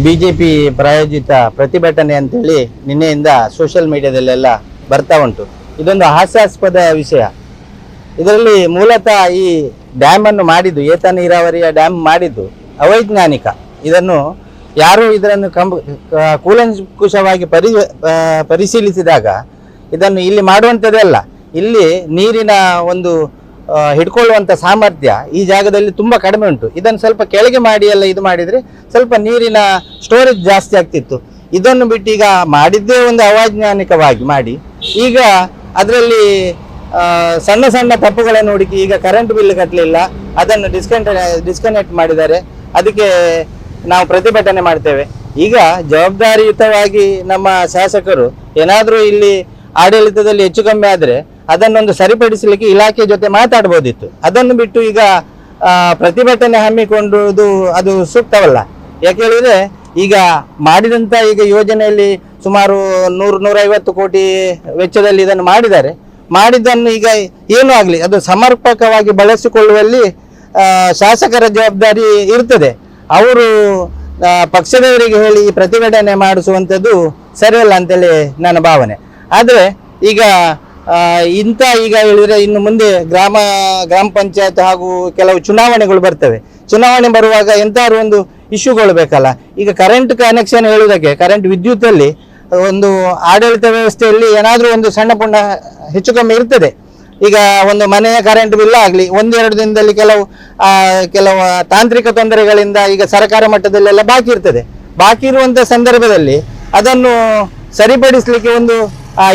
BJP ಪ್ರಾಯೋಜಿತ ಪ್ರತಿಭಟನೆ ಅಂತೇಳಿ ನಿನ್ನೆಯಿಂದ ಸೋಷಿಯಲ್ ಮೀಡಿಯಾದಲ್ಲೆಲ್ಲ ಬರ್ತಾ ಉಂಟು. ಇದೊಂದು ಹಾಸ್ಯಾಸ್ಪದ ವಿಷಯ. ಇದರಲ್ಲಿ ಮೂಲತಃ ಈ ಡ್ಯಾಮ್ ಅನ್ನು ಮಾಡಿದ್ದು, ಏತ ನೀರಾವರಿಯ ಡ್ಯಾಮ್ ಮಾಡಿದ್ದು ಅವೈಜ್ಞಾನಿಕ. ಇದನ್ನು ಯಾರು ಇದನ್ನು ಕೂಲಂಕುಷವಾಗಿ ಪರಿಶೀಲಿಸಿದಾಗ ಇದನ್ನು ಇಲ್ಲಿ ಮಾಡುವಂಥದ್ದೇ ಅಲ್ಲ. ಇಲ್ಲಿ ನೀರಿನ ಒಂದು ಹಿಡ್ಕೊಳ್ಳುವಂಥ ಸಾಮರ್ಥ್ಯ ಈ ಜಾಗದಲ್ಲಿ ತುಂಬ ಕಡಿಮೆ ಉಂಟು. ಇದನ್ನು ಸ್ವಲ್ಪ ಕೆಳಗೆ ಮಾಡಿ ಎಲ್ಲ ಇದು ಮಾಡಿದರೆ ಸ್ವಲ್ಪ ನೀರಿನ ಸ್ಟೋರೇಜ್ ಜಾಸ್ತಿ ಆಗ್ತಿತ್ತು. ಇದನ್ನು ಬಿಟ್ಟು ಈಗ ಮಾಡಿದ್ದೇ ಒಂದು ಅವೈಜ್ಞಾನಿಕವಾಗಿ ಮಾಡಿ ಈಗ ಅದರಲ್ಲಿ ಸಣ್ಣ ಸಣ್ಣ ತಪ್ಪುಗಳನ್ನು ಹುಡುಕಿ ಈಗ ಕರೆಂಟ್ ಬಿಲ್ ಕಟ್ಟಲಿಲ್ಲ, ಅದನ್ನು ಡಿಸ್ಕನೆಕ್ಟ್ ಮಾಡಿದ್ದಾರೆ. ಅದಕ್ಕೆ ನಾವು ಪ್ರತಿಭಟನೆ ಮಾಡ್ತೇವೆ. ಈಗ ಜವಾಬ್ದಾರಿಯುತವಾಗಿ ನಮ್ಮ ಶಾಸಕರು ಏನಾದರೂ ಇಲ್ಲಿ ಆಡಳಿತದಲ್ಲಿ ಹೆಚ್ಚು ಕಮ್ಮಿ ಆದರೆ ಅದನ್ನೊಂದು ಸರಿಪಡಿಸಲಿಕ್ಕೆ ಇಲಾಖೆ ಜೊತೆ ಮಾತಾಡ್ಬೋದಿತ್ತು. ಅದನ್ನು ಬಿಟ್ಟು ಈಗ ಪ್ರತಿಭಟನೆ ಹಮ್ಮಿಕೊಂಡುದು ಅದು ಸೂಕ್ತವಲ್ಲ. ಯಾಕೆ ಹೇಳಿದರೆ ಈಗ ಮಾಡಿದಂಥ ಈಗ ಯೋಜನೆಯಲ್ಲಿ ಸುಮಾರು 100-150 ಕೋಟಿ ವೆಚ್ಚದಲ್ಲಿ ಇದನ್ನು ಮಾಡಿದ್ದಾರೆ. ಮಾಡಿದ್ದನ್ನು ಈಗ ಏನೂ ಆಗಲಿ ಅದು ಸಮರ್ಪಕವಾಗಿ ಬಳಸಿಕೊಳ್ಳುವಲ್ಲಿ ಶಾಸಕರ ಜವಾಬ್ದಾರಿ ಇರ್ತದೆ. ಅವರು ಪಕ್ಷದವರಿಗೆ ಹೇಳಿ ಪ್ರತಿಭಟನೆ ಮಾಡಿಸುವಂಥದ್ದು ಸರಿಯಲ್ಲ ಅಂತೇಳಿ ನನ್ನ ಭಾವನೆ. ಆದರೆ ಈಗ ಈಗ ಹೇಳಿದರೆ ಇನ್ನು ಮುಂದೆ ಗ್ರಾಮ ಪಂಚಾಯತ್ ಹಾಗೂ ಕೆಲವು ಚುನಾವಣೆಗಳು ಬರ್ತವೆ. ಚುನಾವಣೆ ಬರುವಾಗ ಎಂತಾದ್ರು ಒಂದು ಇಶ್ಯೂಗಳು ಬೇಕಲ್ಲ. ಈಗ ಕರೆಂಟ್ ಕನೆಕ್ಷನ್ ಹೇಳುವುದಕ್ಕೆ ಕರೆಂಟ್ ವಿದ್ಯುತ್ತಲ್ಲಿ ಒಂದು ಆಡಳಿತ ವ್ಯವಸ್ಥೆಯಲ್ಲಿ ಏನಾದರೂ ಒಂದು ಸಣ್ಣ ಪುಣ್ಣ ಹೆಚ್ಚು ಕಮ್ಮಿ ಇರ್ತದೆ. ಈಗ ಒಂದು ಮನೆಯ ಕರೆಂಟ್ ಬಿಲ್ ಆಗಲಿ 1-2 ದಿನದಲ್ಲಿ ಕೆಲವು ತಾಂತ್ರಿಕ ತೊಂದರೆಗಳಿಂದ ಈಗ ಸರ್ಕಾರ ಮಟ್ಟದಲ್ಲೆಲ್ಲ ಬಾಕಿ ಇರ್ತದೆ. ಬಾಕಿ ಇರುವಂಥ ಸಂದರ್ಭದಲ್ಲಿ ಅದನ್ನು ಸರಿಪಡಿಸಲಿಕ್ಕೆ ಒಂದು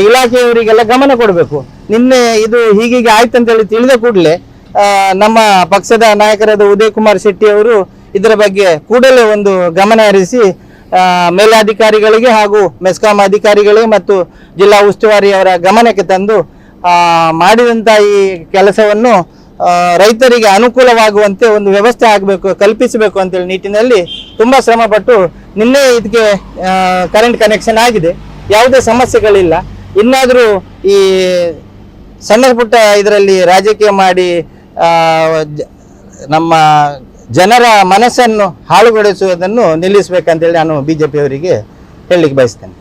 ಇಲಾಖೆಯವರಿಗೆಲ್ಲ ಗಮನ ಕೊಡಬೇಕು. ನಿನ್ನೆ ಇದು ಹೀಗೀಗೆ ಆಯ್ತು ಅಂತೇಳಿ ತಿಳಿದ ಕೂಡಲೇ ನಮ್ಮ ಪಕ್ಷದ ನಾಯಕರಾದ ಉದಯ್ ಕುಮಾರ್ ಶೆಟ್ಟಿ ಅವರು ಇದರ ಬಗ್ಗೆ ಕೂಡಲೇ ಒಂದು ಗಮನ ಹರಿಸಿ ಮೇಲಾಧಿಕಾರಿಗಳಿಗೆ ಹಾಗೂ ಮೆಸ್ಕಾಂ ಅಧಿಕಾರಿಗಳಿಗೆ ಮತ್ತು ಜಿಲ್ಲಾ ಉಸ್ತುವಾರಿಯವರ ಗಮನಕ್ಕೆ ತಂದು ಮಾಡಿದಂಥ ಈ ಕೆಲಸವನ್ನು ರೈತರಿಗೆ ಅನುಕೂಲವಾಗುವಂತೆ ಒಂದು ವ್ಯವಸ್ಥೆ ಕಲ್ಪಿಸಬೇಕು ಅಂತೇಳಿ ನಿಟ್ಟಿನಲ್ಲಿ ತುಂಬ ಶ್ರಮಪಟ್ಟು ನಿನ್ನೆ ಇದಕ್ಕೆ ಕರೆಂಟ್ ಕನೆಕ್ಷನ್ ಆಗಿದೆ. ಯಾವುದೇ ಸಮಸ್ಯೆಗಳಿಲ್ಲ. ಇನ್ನಾದರೂ ಈ ಸಣ್ಣ ಪುಟ್ಟ ಇದರಲ್ಲಿ ರಾಜಕೀಯ ಮಾಡಿ ನಮ್ಮ ಜನರ ಮನಸ್ಸನ್ನು ಹಾಳುಗೊಳಿಸುವುದನ್ನು ನಿಲ್ಲಿಸಬೇಕಂತೇಳಿ ನಾನು ಬಿಜೆಪಿಯವರಿಗೆ ಹೇಳಲಿಕ್ಕೆ ಬಯಸ್ತೇನೆ.